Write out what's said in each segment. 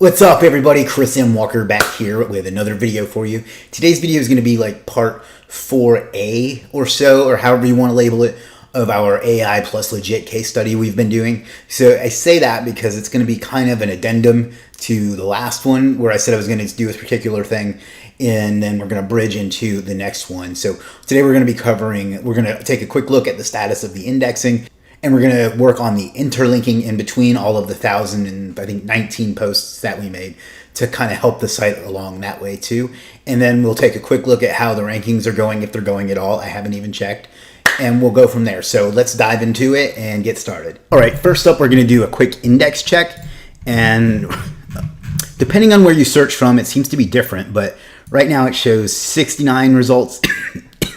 What's up, everybody? Chris M. Walker back here with another video for you. Today's video is going to be like part 4A or so, or however you want to label it, of our AI plus legit case study we've been doing. So I say that because it's going to be kind of an addendum to the last one where I said I was going to do this particular thing, and then we're going to bridge into the next one. So today we're going to be we're going to take a quick look at the status of the indexing, and we're going to work on the interlinking in between all of the 1,019 posts that we made to kind of help the site along that way too. And then we'll take a quick look at how the rankings are going, if they're going at all. I haven't even checked. And we'll go from there. So let's dive into it and get started. All right, first up, we're going to do a quick index check. And depending on where you search from, it seems to be different. But right now it shows 69 results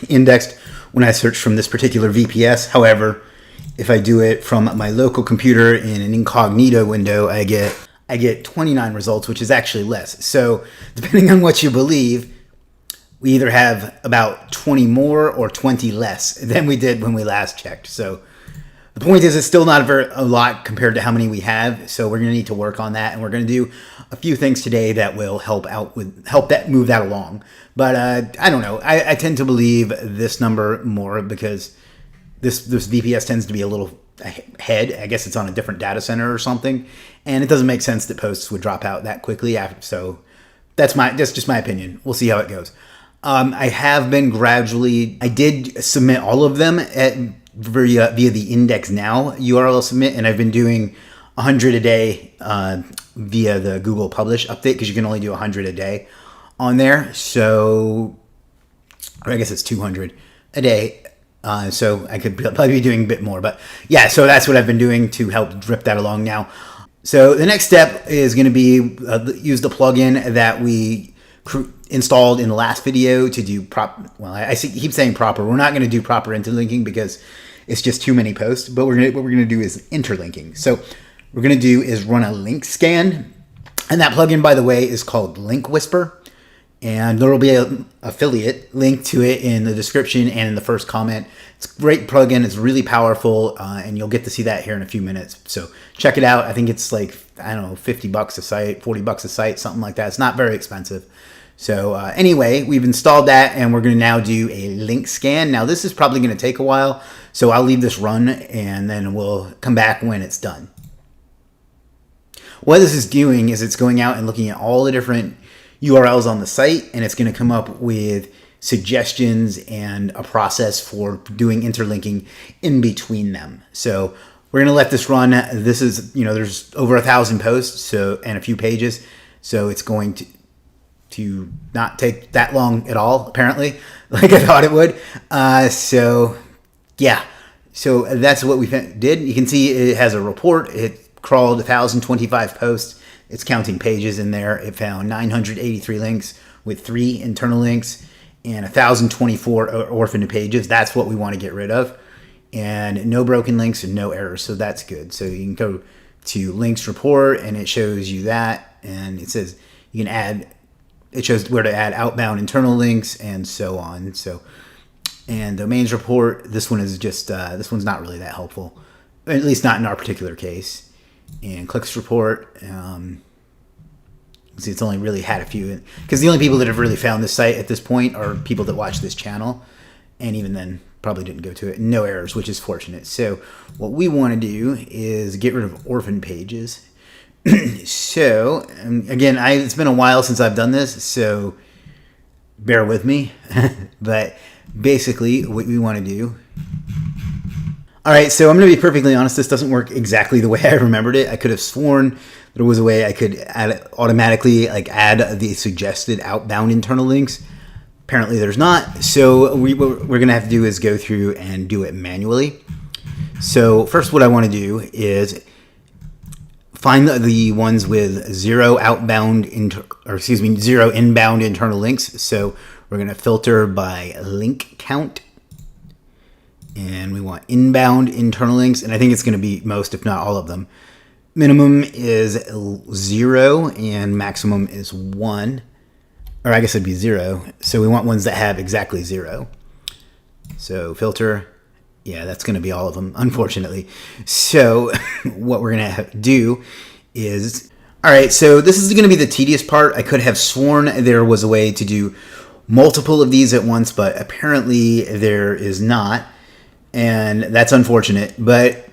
indexed when I search from this particular VPS. However, if I do it from my local computer in an incognito window, I get 29 results, which is actually less. So depending on what you believe, we either have about 20 more or 20 less than we did when we last checked. So the point is, it's still not a lot compared to how many we have. So we're going to need to work on that, and we're going to do a few things today that will help move that along. But I don't know. I tend to believe this number more because this VPS tends to be a little ahead. I guess it's on a different data center or something, and it doesn't make sense that posts would drop out that quickly after. So that's just my opinion. We'll see how it goes. I have been I did submit all of them via the Index Now URL submit, and I've been doing 100 a day via the Google Publish update, because you can only do 100 a day on there. So, or I guess it's 200 a day. So I could probably be doing a bit more, but yeah, so that's what I've been doing to help drip that along now. So the next step is going to be use the plugin that we installed in the last video to do I keep saying proper. We're not going to do proper interlinking because it's just too many posts, but what we're going to do is interlinking. So what we're going to do is run a link scan, and that plugin, by the way, is called Link Whisper. And there will be an affiliate link to it in the description and in the first comment. It's a great plugin. It's really powerful, and you'll get to see that here in a few minutes. So check it out. I think it's like, I don't know, $50 a site, $40 a site, something like that. It's not very expensive. So anyway, we've installed that, and we're going to now do a link scan. Now, this is probably going to take a while, so I'll leave this run, and then we'll come back when it's done. What this is doing is it's going out and looking at all the different URLs on the site, and it's going to come up with suggestions and a process for doing interlinking in between them. So we're going to let this run. This is, there's over 1,000 posts, and a few pages, so it's going to not take that long at all, apparently, like I thought it would. So yeah, so that's what we did. You can see it has a report. It crawled 1,025 posts. It's counting pages in there. It found 983 links with 3 internal links and 1,024 orphaned pages. That's what we want to get rid of. And no broken links and no errors, so that's good. So you can go to links report, and it shows you that, and it says you can it shows where to add outbound internal links and so on. So, and domains report, this one is just, this one's not really that helpful, at least not in our particular case. And clicks report, see, it's only really had a few, because the only people that have really found this site at this point are people that watch this channel, and even then probably didn't go to it. No errors, which is fortunate. So what we want to do is get rid of orphan pages. So again, it's been a while since I've done this, so bear with me. But basically what we want to do, all right, so I'm going to be perfectly honest, this doesn't work exactly the way I remembered it. I could have sworn there was a way I could automatically add the suggested outbound internal links. Apparently there's not. So what we're going to have to do is go through and do it manually. So first, what I want to do is find the ones with zero inbound internal links. So we're going to filter by link count. And we want inbound internal links, and I think it's going to be most, if not all of them. Minimum is 0 and maximum is 1, or I guess it'd be 0. So we want ones that have exactly 0. So filter, yeah, that's going to be all of them, unfortunately. So what we're going to do is All right, so this is going to be the tedious part. I could have sworn there was a way to do multiple of these at once, but apparently there is not, and that's unfortunate. But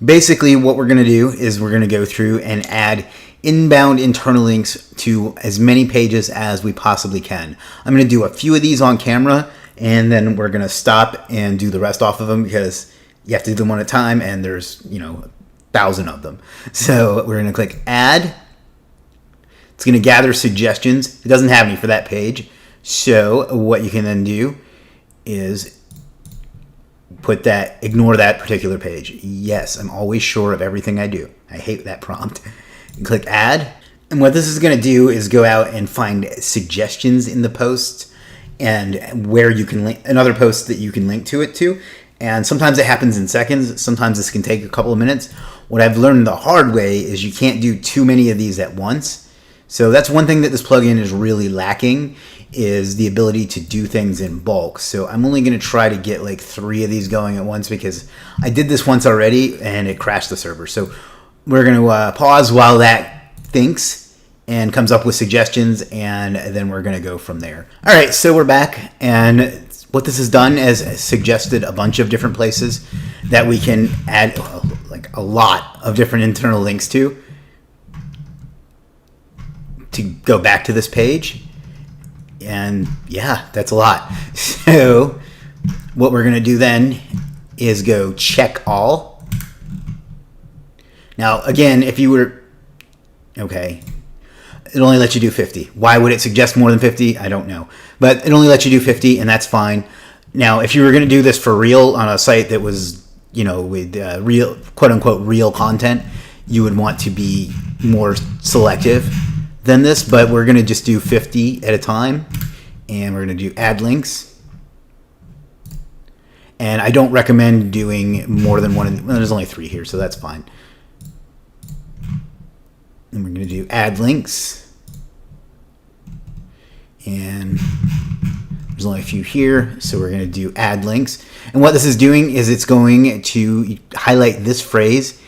basically what we're going to do is we're going to go through and add inbound internal links to as many pages as we possibly can. I'm going to do a few of these on camera, and then we're going to stop and do the rest off of them because you have to do them one at a time, and there's, 1,000 of them. So we're going to click add. It's going to gather suggestions. It doesn't have any for that page. So what you can then do is ignore that particular page. Yes, I'm always sure of everything I do. I hate that prompt. Click add. And what this is going to do is go out and find suggestions in the post and where you can link another post that you can link to it to. And sometimes it happens in seconds. Sometimes this can take a couple of minutes. What I've learned the hard way is you can't do too many of these at once. So that's one thing that this plugin is really lacking, is the ability to do things in bulk. So I'm only going to try to get like 3 of these going at once because I did this once already and it crashed the server. So we're going to pause while that thinks and comes up with suggestions, and then we're going to go from there. All right, so we're back, and what this has done is suggested a bunch of different places that we can add like a lot of different internal links to go back to this page. And yeah, that's a lot. So what we're going to do then is go check all. Now, again, if you were, okay, it only lets you do 50. Why would it suggest more than 50? I don't know. But it only lets you do 50, and that's fine. Now, if you were going to do this for real on a site that was, with real, quote unquote, real content, you would want to be more selective than this, but we're going to just do 50 at a time, and we're going to do add links. And I don't recommend doing more than one. Well, there's only 3 here, so that's fine. And we're going to do add links, and there's only a few here, so we're going to do add links. And what this is doing is it's going to highlight this phrase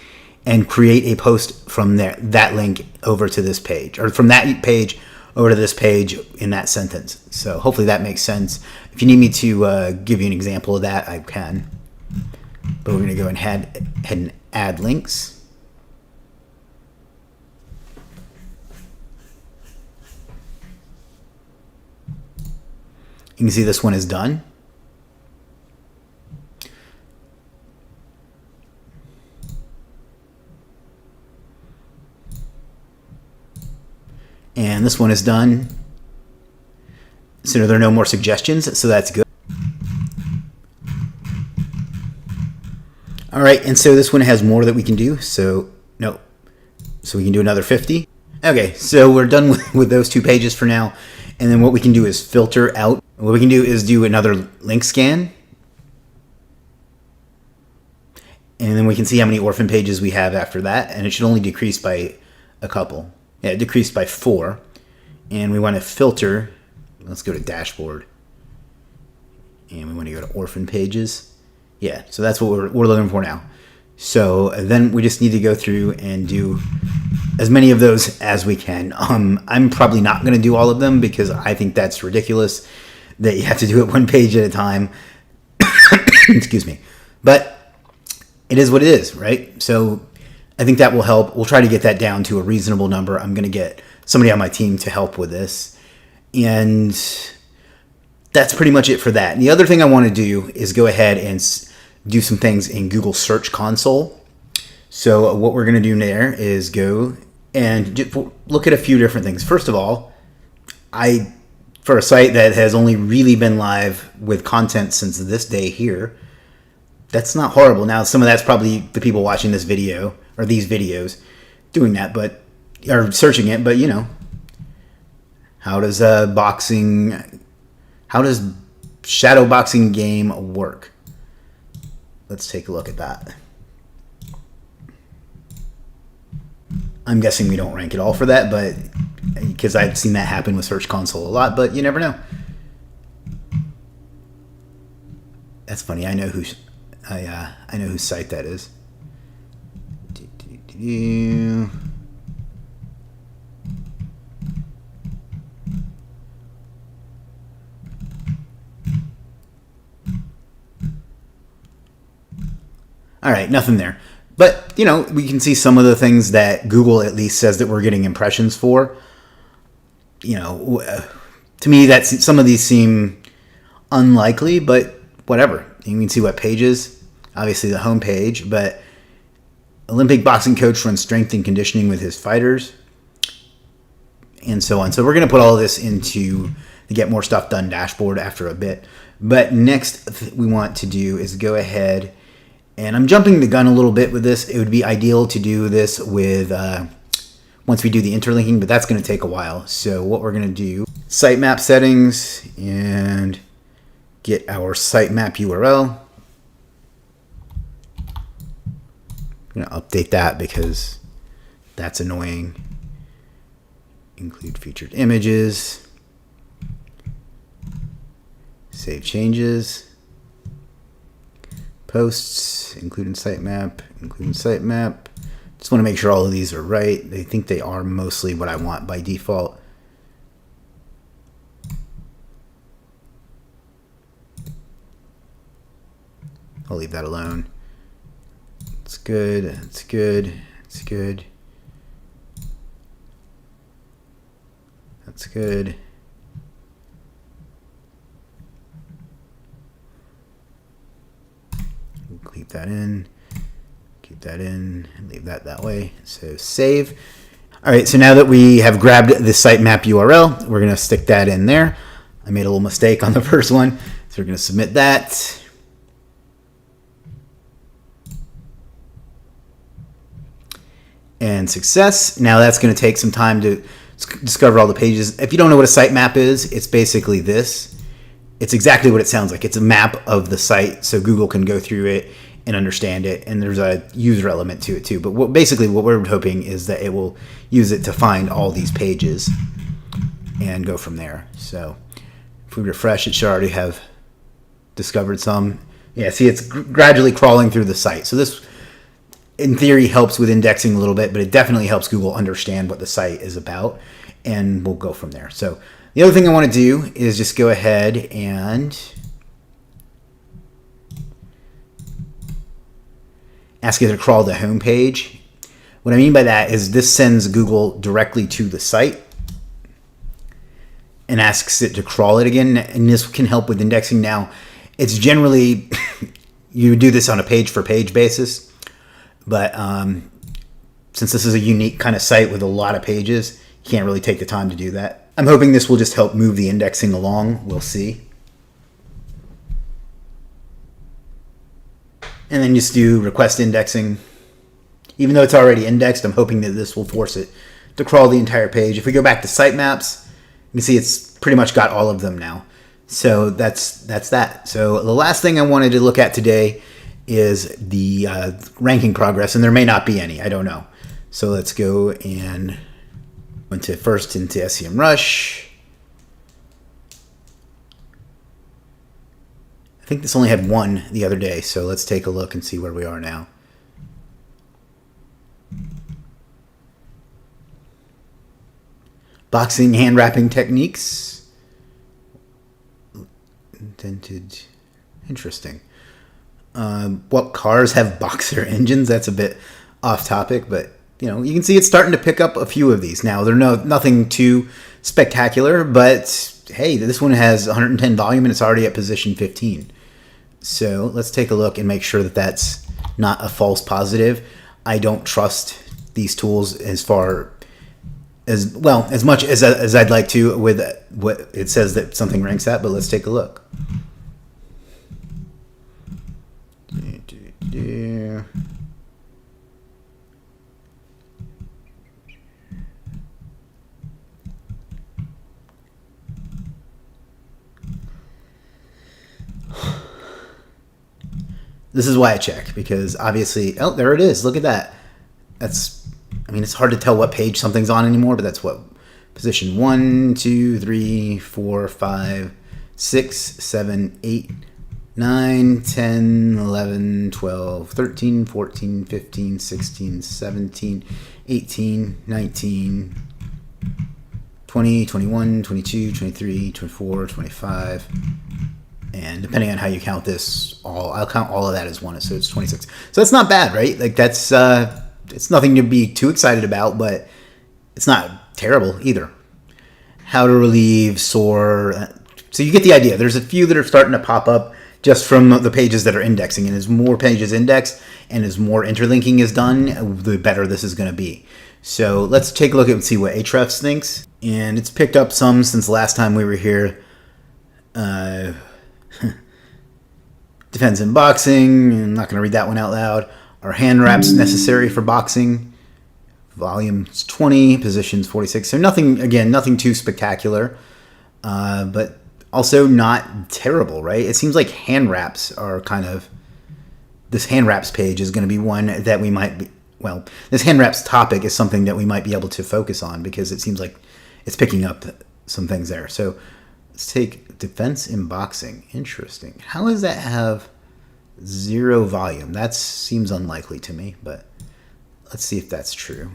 and create a post from there, that link over to this page, or from that page over to this page in that sentence. So hopefully that makes sense. If you need me to give you an example of that, I can. But we're going to go ahead and add links. You can see this one is done. And this one is done. So there are no more suggestions, so that's good. All right, and so this one has more that we can do. So no, so we can do another 50. Okay, so we're done with those 2 pages for now. And then what we can do is filter out. What we can do is do another link scan. And then we can see how many orphan pages we have after that. And it should only decrease by a couple. Yeah, it decreased by 4. And we want to filter. Let's go to dashboard. And we want to go to orphan pages. Yeah, so that's what we're looking for now. So then we just need to go through and do as many of those as we can. I'm probably not going to do all of them because I think that's ridiculous that you have to do it 1 page at a time. Excuse me. But it is what it is, right? So I think that will help. We'll try to get that down to a reasonable number. I'm going to get somebody on my team to help with this. And that's pretty much it for that. And the other thing I want to do is go ahead and do some things in Google Search Console. So what we're going to do there is go and look at a few different things. First of all, for a site that has only really been live with content since this day here, that's not horrible. Now, some of that's probably the people watching this video or these videos doing that, or searching it. But how does shadow boxing game work? Let's take a look at that. I'm guessing we don't rank at all for that, but because I've seen that happen with Search Console a lot, but you never know. That's funny. I know whose site that is. All right, nothing there. But, you know, we can see some of the things that Google at least says that we're getting impressions for. You know, to me, that's some of these seem unlikely, but whatever. You can see what pages. Obviously, the home page, but Olympic boxing coach runs strength and conditioning with his fighters, and so on. So we're going to put all of this into the Get More Stuff Done dashboard after a bit. But next we want to do is go ahead, and I'm jumping the gun a little bit with this. It would be ideal to do this with once we do the interlinking, but that's going to take a while. So what we're going to do, sitemap settings, and get our sitemap URL. I'm going to update that because that's annoying. Include featured images. Save changes. Posts, including sitemap, including sitemap. Just want to make sure all of these are right. I think they are mostly what I want by default. I'll leave that alone. It's good, it's good, it's good. That's good. Keep that in, and leave that way. So save. All right, so now that we have grabbed the sitemap URL, we're gonna stick that in there. I made a little mistake on the first one, so we're gonna submit that. And success. Now that's going to take some time to discover all the pages. If you don't know what a sitemap is, it's basically this. It's exactly what it sounds like. It's a map of the site so Google can go through it and understand it. And there's a user element to it too. But basically what we're hoping is that it will use it to find all these pages and go from there. So if we refresh, it should already have discovered some. Yeah, see, it's gradually crawling through the site. So this, in theory, helps with indexing a little bit, but it definitely helps Google understand what the site is about, and we'll go from there. So the other thing I want to do is just go ahead and ask it to crawl the home page. What I mean by that is this sends Google directly to the site and asks it to crawl it again, and this can help with indexing. Now, it's generally, you do this on a page-for-page basis, but since this is a unique kind of site with a lot of pages, you can't really take the time to do that. I'm hoping this will just help move the indexing along. We'll see. And then just do request indexing. Even though it's already indexed, I'm hoping that this will force it to crawl the entire page. If we go back to sitemaps, you can see it's pretty much got all of them now. So that's that. So the last thing I wanted to look at today is the ranking progress, and there may not be any. I don't know. So let's go and into SEMrush. I think this only had one the other day, so let's take a look and see where we are now. Boxing hand wrapping techniques. Indented. Interesting. What cars have boxer engines? That's a bit off topic, but you know, you can see it's starting to pick up a few of these now. They're nothing too spectacular, but hey, this one has 110 volume and it's already at position 15. So let's take a look and make sure that that's not a false positive. I don't trust these tools as far as, well, as much as I'd like to with what it says that something ranks at, but let's take a look. This is why I check, because obviously, oh, there it is. Look at that. That's, I mean, it's hard to tell what page something's on anymore, but that's what, position 1, 2, 3, 4, 5, 6, 7, 8, 9, 10, 11, 12, 13, 14, 15, 16, 17, 18, 19, 20, 21, 22, 23, 24, 25, And depending on how you count this, I'll count all of that as one, so it's 26. So that's not bad, right? Like that's it's nothing to be too excited about, but it's not terrible either. How to relieve sore. So you get the idea. There's a few that are starting to pop up just from the pages that are indexing, and as more pages index and as more interlinking is done, the better this is going to be. So let's take a look and see what Ahrefs thinks. And it's picked up some since the last time we were here. Defense in boxing. I'm not going to read that one out loud. Are hand wraps necessary for boxing? Volume's 20, positions 46. So nothing too spectacular, but also not terrible, right? It seems like hand wraps are kind of, this hand wraps page is going to be one that we might be, well, this hand wraps topic is something that we might be able to focus on because it seems like it's picking up some things there. So let's take defense in boxing. Interesting. How does that have 0 volume? That seems unlikely to me, but let's see if that's true.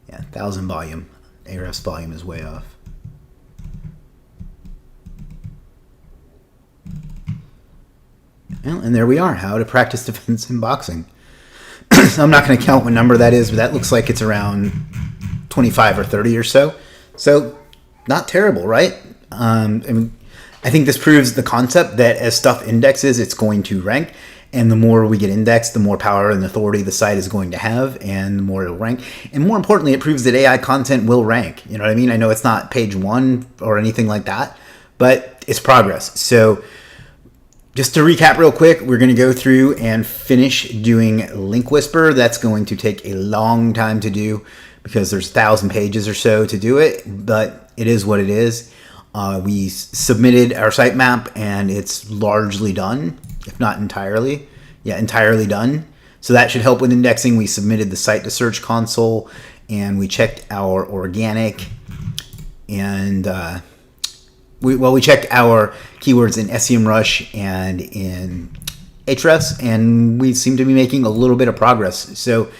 Yeah, 1,000 volume. Ahrefs volume is way off. Well, and there we are. How to practice defense in boxing. So I'm not going to count what number that is, but that looks like it's around 25 or 30 or so. So not terrible, right? I think this proves the concept that as stuff indexes, it's going to rank. And the more we get indexed, the more power and authority the site is going to have, and the more it'll rank. And more importantly, it proves that AI content will rank. You know what I mean? I know it's not page 1 or anything like that, but it's progress. So just to recap real quick, we're going to go through and finish doing Link Whisper. That's going to take a long time to do because there's 1,000 pages or so to do it, but it is what it is. We submitted our sitemap and it's largely done, if not entirely. Yeah, entirely done. So that should help with indexing. We submitted the site to Search Console and we checked our organic and we checked our keywords in SEMrush and in Ahrefs, and we seem to be making a little bit of progress. So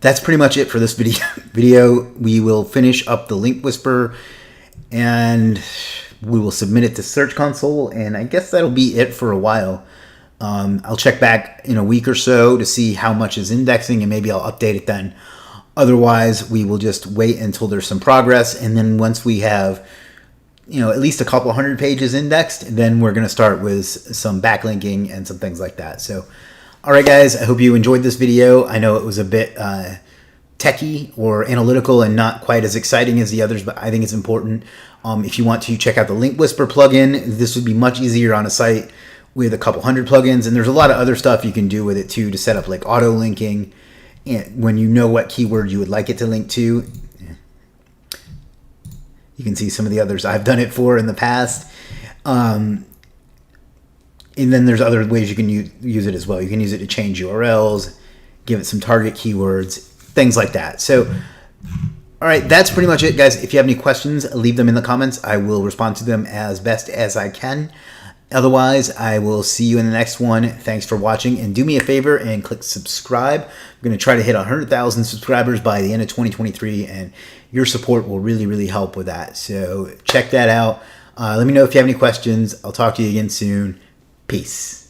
that's pretty much it for this video. We will finish up the Link Whisper and we will submit it to Search Console, and I guess that'll be it for a while. I'll check back in a week or so to see how much is indexing, and maybe I'll update it then. Otherwise, we will just wait until there's some progress, and then once we have, at least a couple hundred pages indexed, then we're going to start with some backlinking and some things like that. So, all right, guys, I hope you enjoyed this video. I know it was a bit techie or analytical and not quite as exciting as the others, but I think it's important. If you want to check out the Link Whisper plugin, this would be much easier on a site with a couple hundred plugins, and there's a lot of other stuff you can do with it too to set up like auto linking, and when you know what keyword you would like it to link to. You can see some of the others I've done it for in the past. And then there's other ways you can use it as well. You can use it to change URLs, give it some target keywords, things like that. So, all right, that's pretty much it, guys. If you have any questions, leave them in the comments. I will respond to them as best as I can. Otherwise, I will see you in the next one. Thanks for watching, and do me a favor and click subscribe. I'm going to try to hit 100,000 subscribers by the end of 2023, and your support will really, really help with that. So check that out. Let me know if you have any questions. I'll talk to you again soon. Peace.